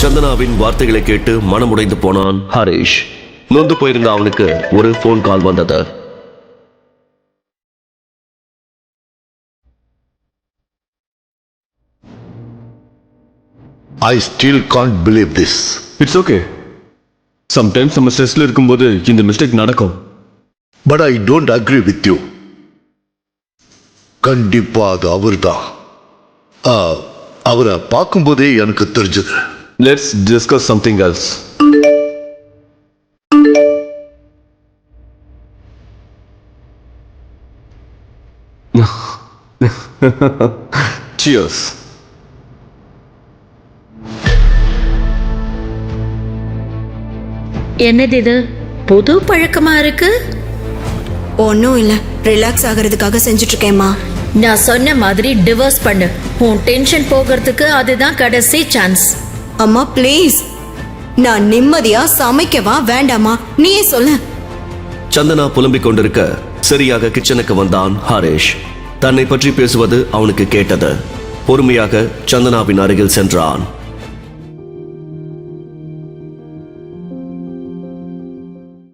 சந்தனாவின் வார்த்தைகளை கேட்டு மனமுடைந்து போனான் ஹரிஷ். நொந்து போயிருந்த அவனுக்கு ஒரு போன் கால் வந்தது. I still can't believe this. It's okay. Sometimes நம்ம ஸ்ட்ரெஸ்ல இருக்கும்போது இந்த மிஸ்டேக் நடக்கும். But I don't agree with you. கண்டிப்பா அது அவர்தான். அவரை பார்க்கும்போதே எனக்கு தெரிஞ்சது. Let's discuss something else. Cheers. என்னது இது, புது பழக்கமா இருக்கு? ஒன்றும் இல்லை, ரிலாக்ஸ் ஆகிறதுக்காக செஞ்சுட்டு இருக்கேம்மா. நான் சொன்ன மாதிரி டிவோர்ஸ் பண்ணு. உன் டென்ஷன் போகிறதுக்கு அதுதான் கடைசி சான்ஸ். அம்மா ப்ளீஸ், நான் நிம்மதியா சமைக்கவா வேண்டாமா நீயே சொல்ல. சந்தனா புலம்பிக் கொண்டிருக்க சரியாக கிச்சனுக்கு வந்தான் ஹரிஷ். தன்னை பற்றி பேசுவது அவனுக்கு கேட்டது. பொறுமையாக சந்தனாவின் அருகில் சென்றான்.